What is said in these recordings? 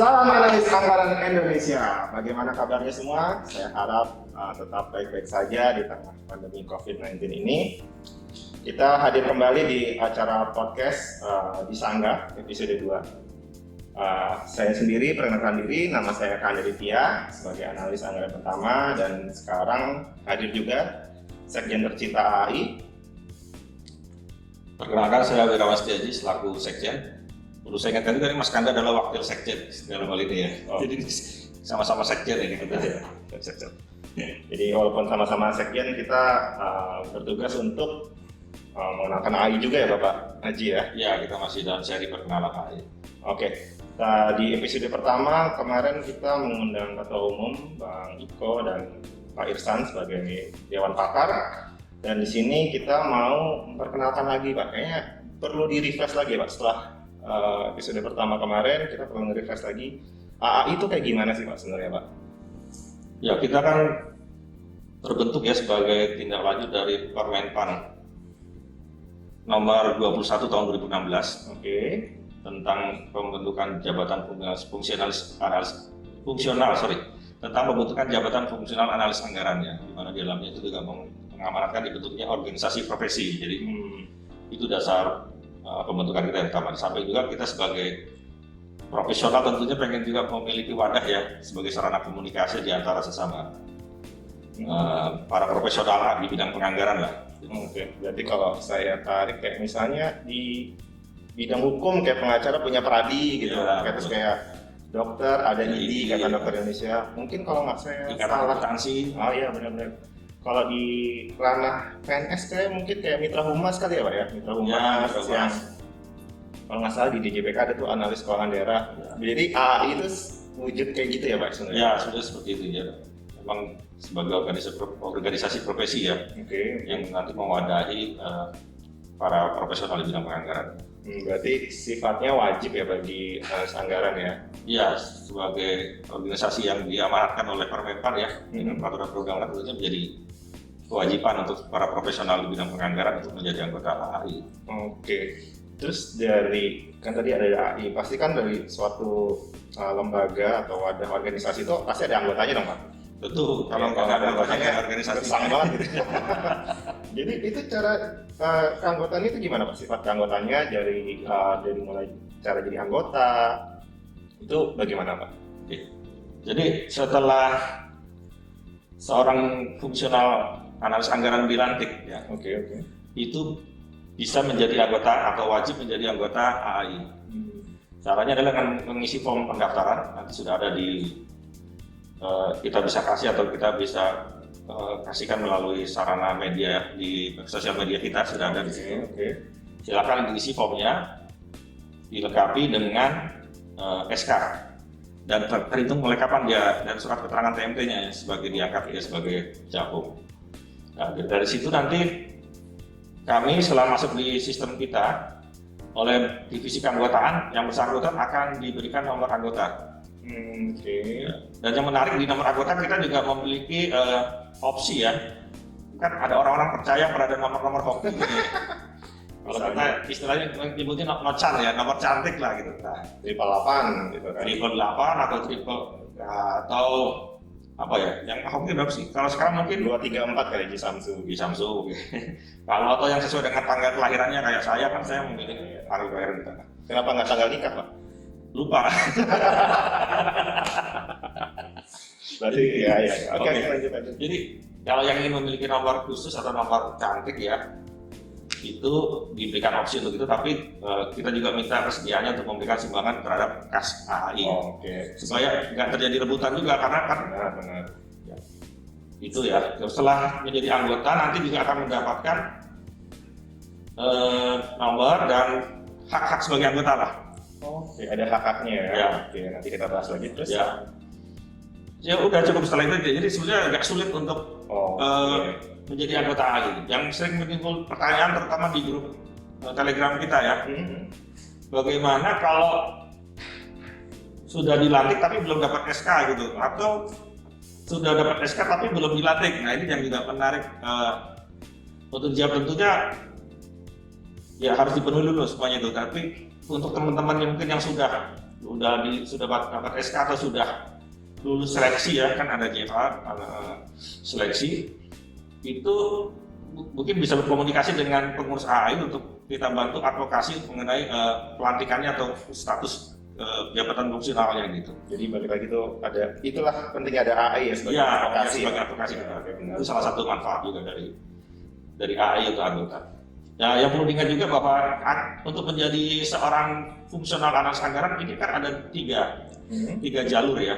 Salam analis anggaran Indonesia. Bagaimana kabarnya semua? Saya harap tetap baik-baik saja di tengah pandemi COVID-19 ini. Kita hadir kembali di acara podcast di Sangga episode 2. Saya sendiri perkenalkan diri, nama saya Kanda Ditya sebagai analis anggaran pertama, dan sekarang hadir juga Sekjen tercinta AI. Perkenalkan, saya Wirawan Setiaji selaku Sekjen. Perlu saya ingatkan juga, Mas Kanda adalah wakil Sekjen dalam hal ini ya. Jadi sama-sama Sekjen ini kita ya. Sekjen. Jadi walaupun sama-sama Sekjen, kita bertugas untuk mengenalkan AI juga ya Bapak Haji ya? Ya, kita masih dalam seri perkenalan AI. Oke. Nah, di episode pertama kemarin kita mengundang Ketua Umum Bang Iko dan Pak Irsan sebagai Dewan Pakar, dan di sini kita mau memperkenalkan lagi Pak. Kayaknya perlu di-refresh lagi Pak, setelah episode pertama kemarin kita perlu nge-refresh lagi. AI itu kayak gimana sih Pak sebenarnya Pak? Ya, kita kan terbentuk ya sebagai tindak lanjut dari Permenpan nomor 21 tahun 2016. Oke. Tentang pembentukan jabatan tentang pembentukan jabatan fungsional analis anggaran ya, di mana di dalamnya itu juga mengamanatkan dibentuknya organisasi profesi. Jadi itu dasar pembentukan kita yang pertama. Sampai juga kita sebagai profesional tentunya pengen juga memiliki wadah ya sebagai sarana komunikasi di antara sesama para profesional di bidang penganggaran lah. Oke, berarti kalau saya tarik kayak misalnya di bidang hukum kayak pengacara punya pradi gitu, ya, terus kayak dokter ada IDI, Ikatan Dokter Indonesia. Mungkin kalau nggak saya salah, oh iya benar-benar. Kalau di ranah PNS kayak mungkin kayak Mitra Humas kali ya Pak ya, Mitra Humas yang kalau nggak salah di DJPK ada tuh analis keuangan daerah. Jadi AI itu wujud kayak gitu ya Pak sebenarnya? Ya, sudah seperti itu ya. Memang sebagai organisasi profesi ya, yang nanti mewadahi para profesional di bidang penganggaran. Berarti sifatnya wajib ya bagi anggaran ya? Iya, sebagai organisasi yang diamanatkan oleh Permenpan ya, dengan peraturan perundang-undangan tentunya menjadi kewajiban untuk para profesional di bidang penganggaran untuk menjadi anggota AI. Oke. Terus dari, kan tadi ada AI, pasti kan dari suatu lembaga atau wadah organisasi itu pasti ada anggotanya dong Pak? Tentu, kalau nggak ada anggotanya organisasi sang banget gitu. Jadi itu cara keanggotaan itu gimana Pak? Sifat keanggotaannya dari mulai cara jadi anggota itu bagaimana Pak? Oke. Jadi setelah seorang fungsional analis anggaran dilantik ya, itu bisa menjadi anggota atau wajib menjadi anggota AI. Caranya adalah dengan mengisi form pendaftaran, nanti sudah ada di kita bisa kasih atau kita bisa kasihkan melalui sarana media di sosial media kita, sudah ada di sini. Silakan diisi formnya, dilengkapi dengan SK dan terhitung mulai kapan dia, dan surat keterangan TMT-nya sebagai diangkat ya sebagai capung. Nah, dari situ nanti kami setelah masuk di sistem kita oleh divisi keanggotaan, yang bersangkutan akan diberikan nomor anggota. Dan yang menarik di nomor anggota kita juga memiliki opsi ya, kan ada orang-orang percaya pada nomor-nomor hoki gitu. Kalau kita istilahnya nyebutnya nocan ya, nomor cantik lah gitu. Nah, 888 gitu kan? 888 atau atau apa ya, yang hoki berapa sih? Kalau sekarang mungkin 234 kali di Samsung. Kalau atau yang sesuai dengan tanggal kelahirannya kayak saya, kan saya memilih tanggal kelahiran di tengah. Kenapa nggak tanggal nikah Pak? Lupa. Berarti ya. Oke. Lanjut. Jadi kalau yang ingin memiliki nomor khusus atau nomor cantik ya, itu diberikan opsi untuk itu, tapi kita juga minta kesediaannya untuk memberikan sumbangan terhadap kas AI. Supaya nggak terjadi rebutan juga, karena kan benar. Ya, itu ya, setelah menjadi anggota nanti juga akan mendapatkan nomor dan hak-hak sebagai anggota lah. Ada hak-haknya ya. Oke, nanti kita bahas lagi terus. Ya udah cukup setelah itu. Jadi sebenarnya agak sulit untuk menjadi anggota AI. Yang sering menimbul pertanyaan terutama di grup Telegram kita ya. Bagaimana kalau sudah dilantik tapi belum dapat SK gitu, atau sudah dapat SK tapi belum dilantik? Nah, ini yang juga menarik untuk dijawab. Tentunya ya harus dipenuhi dulu semuanya itu, tapi untuk teman-teman yang mungkin yang sudah sudah dapat SK atau sudah lulus seleksi ya, kan ada JFA, seleksi, itu mungkin bisa berkomunikasi dengan pengurus AAI untuk kita bantu advokasi mengenai pelantikannya atau status jabatan fungsionalnya gitu. Jadi balik lagi tuh itulah pentingnya ada AAI ya sebagai advokasi. Sebagai advokasi. Itu salah satu manfaat juga dari AAI untuk anggota. Ya, yang perlu diingat juga bahwa untuk menjadi seorang fungsional analis anggaran ini kan ada tiga jalur ya.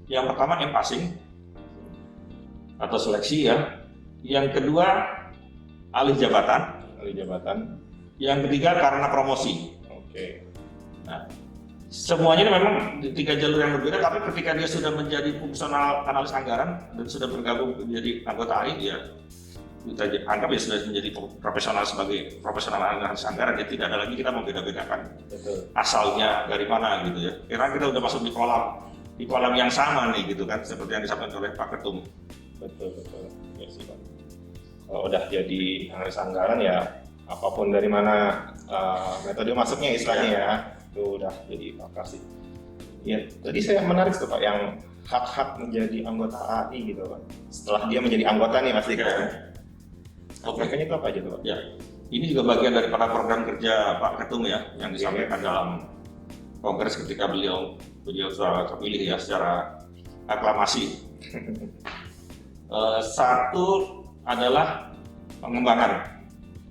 Yang pertama passing atau seleksi ya. Yang kedua alih jabatan. Yang ketiga karena promosi. Oke. Nah, semuanya ini memang tiga jalur yang berbeda, tapi ketika dia sudah menjadi fungsional analis anggaran dan sudah bergabung menjadi anggota AAI, ya kita anggap ya sudah menjadi profesional sebagai profesional analis anggaran. Ya tidak ada lagi kita membeda-bedakan asalnya dari mana gitu ya. Karena kita udah masuk di kolam yang sama nih gitu kan, seperti yang disampaikan oleh Pak Ketum. Betul. Ya sih Pak. Kalau udah jadi analis anggaran ya apapun dari mana metode masuknya istilahnya ya, itu udah jadi pakar sih. Ya, tadi saya menarik tuh Pak yang hak-hak menjadi anggota AAI gitu Pak. Setelah dia menjadi anggota nih pasti kan. Makanya itu apa aja tuh Pak? Ya, ini juga bagian daripada program kerja Pak Ketum ya, yang disampaikan dalam kongres ketika beliau secara terpilih ya, secara aklamasi. Satu adalah pengembangan.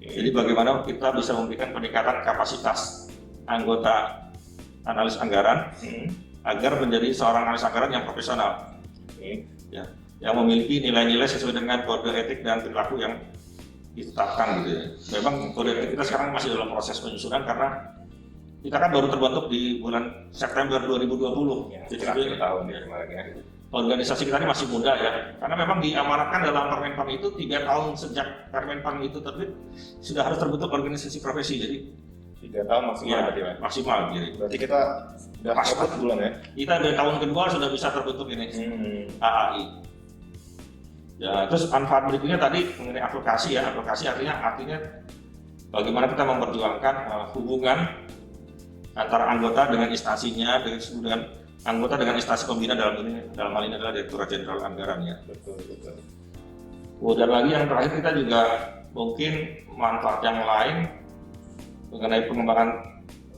Jadi bagaimana kita bisa memberikan peningkatan kapasitas anggota analis anggaran agar menjadi seorang analis anggaran yang profesional, ya, yang memiliki nilai-nilai sesuai dengan kode etik dan perilaku yang ditetapkan gitu ya. Memang kode etik kita sekarang masih dalam proses penyusunan karena kita kan baru terbentuk di bulan September 2020. Ya, jadi tahun ya kemarin ya. Organisasi kita ini masih muda ya, karena memang diamanatkan dalam Permenpan itu 3 tahun sejak Permenpan itu terbit sudah harus terbentuk organisasi profesi. Jadi 3 tahun maksimal ya, maksimal. Berarti kita udah pasut bulan ya? Kita dari tahun kedua sudah bisa terbentuk ini AAI. Ya, terus manfaat berikutnya tadi mengenai advokasi ya. Advokasi artinya bagaimana kita memperjuangkan hubungan antara anggota dengan instansinya, dengan anggota dengan instansi pembina dalam hal ini adalah Direktorat Jenderal Anggaran ya. Betul. Dan lagi yang terakhir kita juga mungkin manfaat yang lain mengenai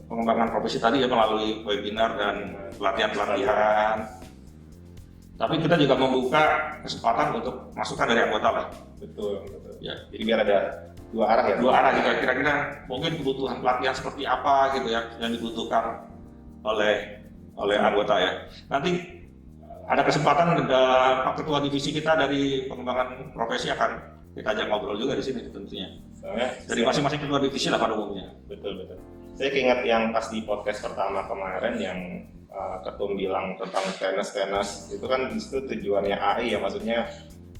pengembangan profesi tadi ya melalui webinar dan pelatihan. Tapi kita juga membuka kesempatan untuk masukan dari anggota lah. Betul. Ya. Jadi biar ada dua arah ya. Dua arah juga kira-kira mungkin kebutuhan pelatihan seperti apa gitu ya yang dibutuhkan oleh anggota ya. Nanti ada kesempatan Pak Ketua Divisi kita dari pengembangan profesi akan kita ajak ngobrol juga di sini tentunya. Dari masing-masing ketua divisi lah pada umumnya. Betul. Saya ingat yang pas di podcast pertama kemarin yang Ketum bilang tentang tenis itu kan itu tujuannya AI ya, maksudnya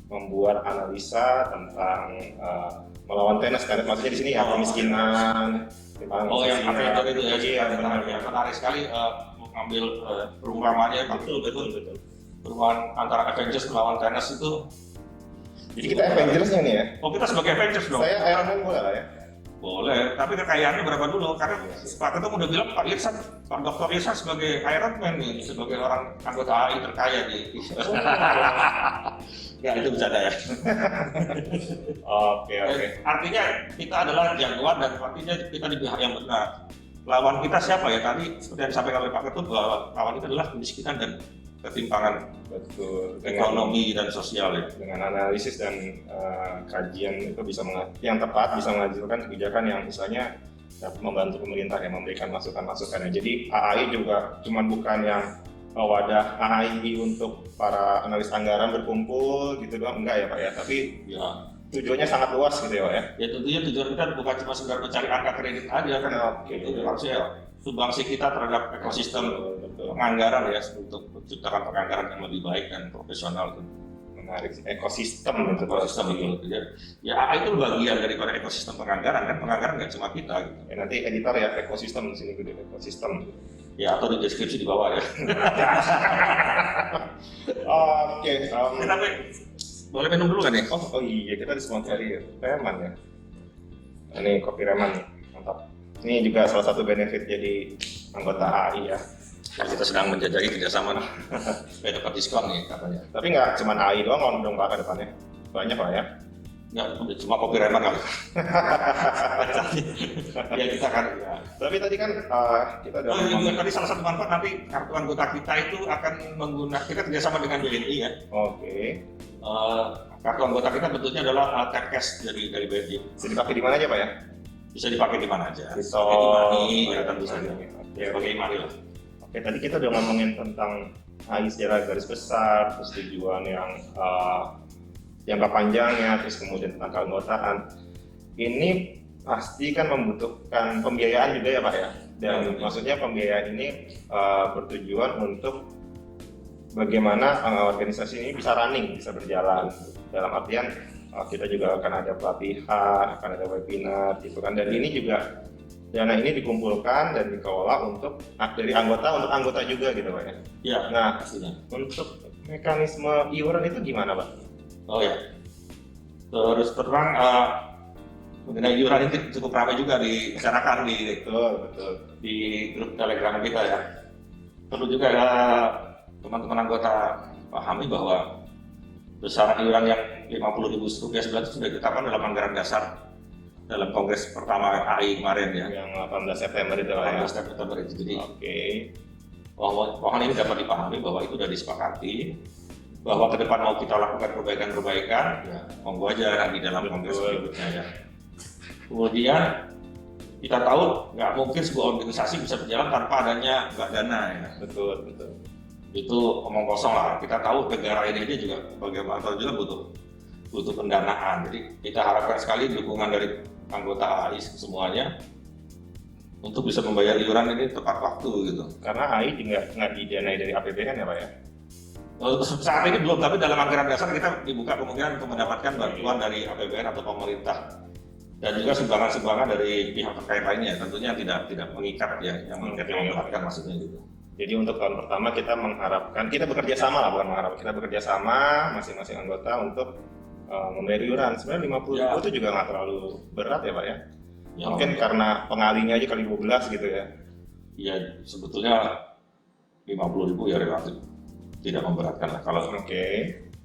membuat analisa tentang melawan tenis kan, maksudnya di sini ya kemiskinan. Yang apa itu ya? Iya, benar. Menarik sekali. Mengambil perumpamaannya betul. Perumpamaan antara Avengers melawan Thanos itu. Jadi kita Avengers-nya nih ya? Oh, kita sebagai Avengers dong. Saya Iron Man boleh lah ya? Boleh, tapi kekayaannya berapa dulu? Karena Pak Ketum udah bilang Pak Dr. Irsan sebagai Iron Man nih, sebagai orang anggota AI terkaya nih. Ya itu bercanda ya. Oke. Artinya kita adalah jagoan dan artinya kita di pihak yang benar. Lawan kita siapa ya? Tadi seperti yang disampaikan oleh Pak Ketum bahwa lawan kita adalah kemiskinan dan ketimpangan. Betul. Ekonomi dan sosial ya. Dengan analisis dan kajian itu yang tepat bisa menghasilkan kebijakan yang misalnya dapat membantu pemerintah yang memberikan masukan-masukannya. Jadi AAI juga cuma bukan yang wadah AAI untuk para analis anggaran berkumpul gitu doang, enggak ya Pak ya, tapi ya tujuannya sangat luas gitu ya Pak ya. Ya tentunya tujuan kita bukan cuma sekedar mencari angka kredit aja kan. Itu harusnya sumbangsi kita terhadap ekosistem penganggaran ya untuk menciptakan penganggaran yang lebih baik dan profesional. Menarik ekosistem itu. Ya AI itu bagian daripada ekosistem penganggaran kan, penganggaran nggak cuma kita gitu. Ya, nanti editor ya ekosistem di sini gede ekosistem. Ya atau di deskripsi di bawah ya. Oke. Tapi boleh minum dulu kan ya? Oh iya, kita disponsori ya, Reman ya. Ini kopi Reman nih, mantap. Ini juga salah satu benefit jadi anggota AI ya. Ya, kita sedang menjajahi kerjasama nih, supaya dapat diskon nih katanya. Tapi nggak cuma AI doang dong Pak ke depannya. Banyak lah ya. Nggak, cuma copywriter kali. Ya kita kan. Ya. Tapi tadi kan kita udah Oh iya, ngomong. tadi salah satu manfaat nanti kartu anggota kita itu akan menggunakan, kita kerjasama dengan BNI ya. Oke. Kartu anggota kita bentuknya adalah tap cash dari BNI. Bisa dipakai di mana aja Pak ya? Bisa dipakai di mana aja. Di Pakai di money, oh, ya tentu saja. Oke, Pakai di money lah. Oke, tadi kita udah ngomongin tentang AI secara garis besar, terus tujuan yang jangka panjangnya, terus kemudian tentang keanggotaan. Ini pasti kan membutuhkan pembiayaan juga ya Pak ya? Dan maksudnya pembiayaan ini bertujuan untuk bagaimana organisasi ini bisa running, bisa berjalan. Dalam artian kita juga akan ada pelatihan, akan ada webinar gitu kan. Dan ini juga dana ini dikumpulkan dan dikelola untuk dari anggota untuk anggota juga gitu Pak ya. Ya, Nah, pastinya. untuk mekanisme iuran itu gimana Pak? Oh ya. Terus terang mengenai iuran ini cukup ramai juga dibicarakan Betul. di grup Telegram kita ya. Perlu juga teman-teman anggota pahami bahwa besaran iuran yang Rp50.000 sebenarnya sudah ditetapkan dalam anggaran dasar dalam kongres pertama AI kemarin ya. Yang 18 September itu Pak ya. 18 September itu. Jadi Oke. mohon ini dapat dipahami bahwa itu sudah disepakati, bahwa ke depan mau kita lakukan perbaikan-perbaikan, ya monggo aja di dalam kongres berikutnya ya. Kemudian kita tahu nggak mungkin sebuah organisasi bisa berjalan tanpa adanya dana ya. Betul. Itu omong kosong lah. Kita tahu negara ini aja juga bagaimana juga butuh pendanaan. Jadi kita harapkan sekali dukungan dari anggota AI semuanya untuk bisa membayar iuran ini tepat waktu gitu. Karena AI juga nggak didanai dari APBN ya Pak ya? Saat ini belum, tapi dalam anggaran dasar kita dibuka kemungkinan untuk mendapatkan bantuan dari APBN atau pemerintah dan juga sumbangan-sumbangan dari pihak terkait lainnya. Tentunya tidak mengikat ya, yang mengikat yang memberatkan maksudnya gitu. Jadi untuk tahun pertama kita mengharapkan, kita bekerja sama lah, bukan mengharapkan, kita bekerja sama masing-masing anggota untuk membayar iuran. Sebenarnya 50.000 itu juga nggak terlalu berat ya Pak ya? Ya, Mungkin karena pengalinya aja kali 12 gitu ya? ya sebetulnya 50.000 ya relatif tidak memberatkan lah. Kalau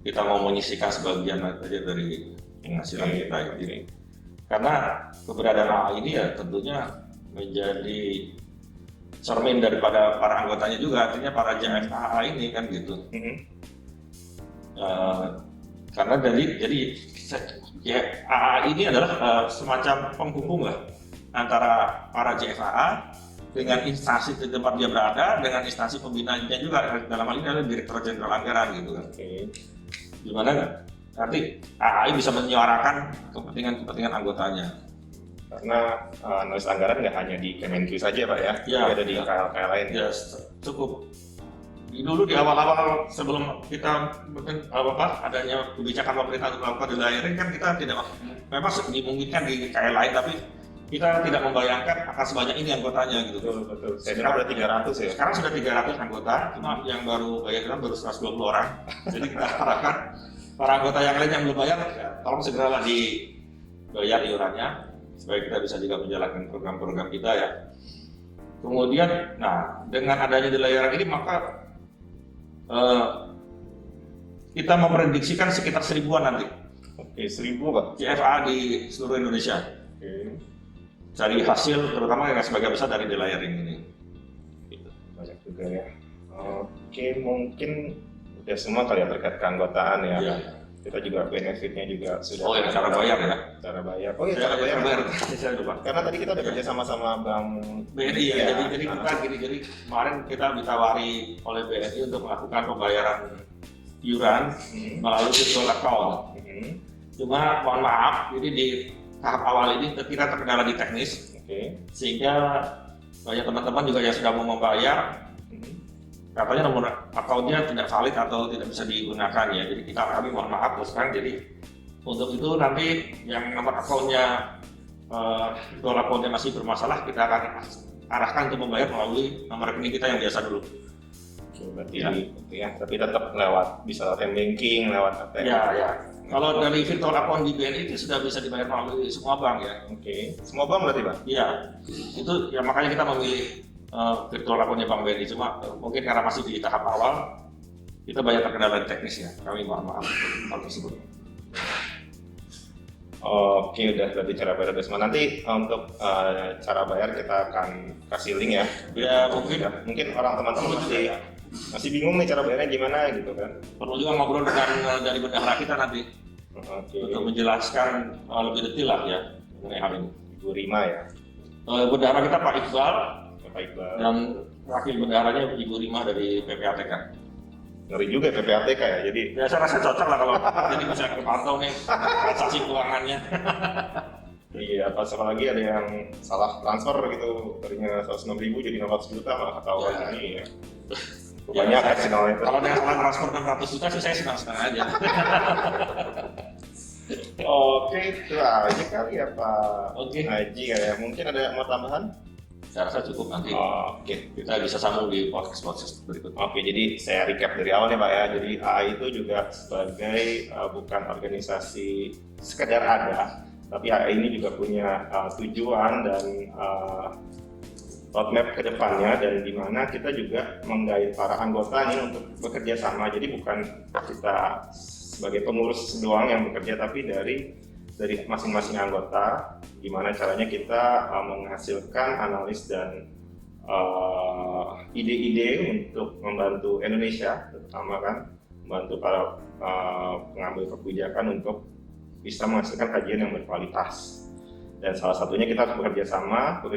kita mau menyisihkan sebagian aja dari penghasilan kita ini. Karena keberadaan AI ini ya tentunya menjadi cermin daripada para anggotanya juga, artinya para JFA ini kan gitu. Karena jadi ya, AA ini adalah semacam penghubung lah antara para JFA dengan instansi di tempat dia berada, dengan instansi pembinanya juga, dalam hal ini adalah Direktur Jenderal Anggaran gitu kan. Dimana nanti AI bisa menyuarakan kepentingan anggotanya. Karena noise anggaran nggak hanya di Kemenq saja Pak ya, tapi ada di KL-KL lain. Ya cukup. Dulu di awal-awal sebelum kita adanya kebijakan pemerintah untuk melakukan delayering kan kita tidak, memang dimungkinkan di KL lain, tapi kita tidak membayangkan akan sebanyak ini anggotanya gitu. Betul. Saya dengar udah 300 ya. Sekarang sudah 300 anggota, cuma yang baru bayar kita baru 120 orang. Jadi kita harapkan para anggota yang lain yang belum bayar, ya, tolong segeralah dibayar iurannya supaya kita bisa juga menjalankan program-program kita ya. Kemudian, nah dengan adanya delayering ini maka kita memprediksikan sekitar 1000-an nanti. Oke, 1000 Pak. JFA di seluruh Indonesia. Cari hasil terutama yang sebagian besar dari delayering ini. Gitu. Banyak juga ya. Oke, mungkin udah semua kali ya terkait keanggotaan ya. Iya. Kita juga benefitnya juga sudah. Oh ya, cara bayar ya. Cara bayar. Oh iya, cara bayar. Saya lupa. Karena tadi kita udah kerja sama Bank BNI ya. Jadi kita jadi kemarin kita ditawari oleh BNI untuk melakukan pembayaran iuran melalui virtual account. Cuma mohon maaf, jadi di tahap awal ini kita terkendala di teknis, sehingga banyak teman-teman juga yang sudah mau membayar, katanya nomor akunnya tidak valid atau tidak bisa digunakan ya. Jadi kami mohon maaf terus terang. Jadi untuk itu nanti yang nomor akunnya virtual akunnya masih bermasalah, kita akan arahkan untuk membayar melalui nomor rekening kita yang biasa dulu. Berarti ya, tapi tetap bisa lewat banking, lewat ATM. Ya. Kalau dari virtual account di BNI itu sudah bisa dibayar melalui semua bank ya. Semua bank berarti Pak? Iya, itu ya makanya kita memilih virtual akunnya Bang Benny, cuma mungkin karena masih di tahap awal, kita banyak terkendala teknis ya. Kami mohon maaf hal tersebut. Oke, udah berarti cara bayar udah semua. Nanti untuk cara bayar kita akan kasih link ya. Ya Mungkin orang teman-teman masih bingung nih cara bayarnya gimana gitu kan. perlu juga ngobrol dengan dari bendahara kita nanti untuk menjelaskan lebih detail lah ya mengenai hal ini. Ibu Rima ya. Bendahara kita Pak Iqbal Pak Iqbal. dan wakil bendaharanya Ibu Rima dari PPATK. Ngeri juga PPATK ya. Jadi Ya saya rasa cocok lah kalau jadi bisa kepantau nih transaksi keuangannya. iya, pas apalagi ada yang salah transfer gitu, tadinya 106.000 jadi 600 juta malah ketahuan ini ya. Banyak Ya, sinyal itu. kalau dengan salah transfer 600 juta sih saya senang-senang aja. Oke, itu aja kali ya Pak Oke. Haji ya. Mungkin ada mau tambahan? Saya rasa cukup nanti. Oke. Kita bisa sambung di podcast berikutnya. Oke, jadi saya recap dari awal ya Pak ya. Jadi AA itu juga sebagai bukan organisasi sekedar ada, tapi AA ini juga punya tujuan dan roadmap ke depannya, dan di mana kita juga menggait para anggota ini untuk bekerja sama. Jadi bukan kita sebagai pengurus doang yang bekerja, tapi dari masing-masing anggota, gimana caranya kita menghasilkan analis dan ide-ide untuk membantu Indonesia, terutama kan membantu para pengambil kebijakan untuk bisa menghasilkan kajian yang berkualitas. Dan salah satunya kita harus bekerja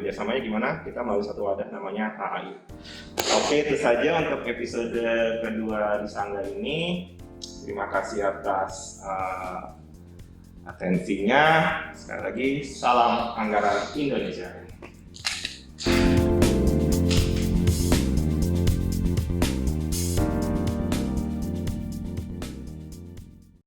samanya gimana? Kita melalui satu wadah namanya AI. Oke, itu saja untuk episode kedua di Sanggar ini. Terima kasih atas atensinya. Sekali lagi, salam anggaran Indonesia.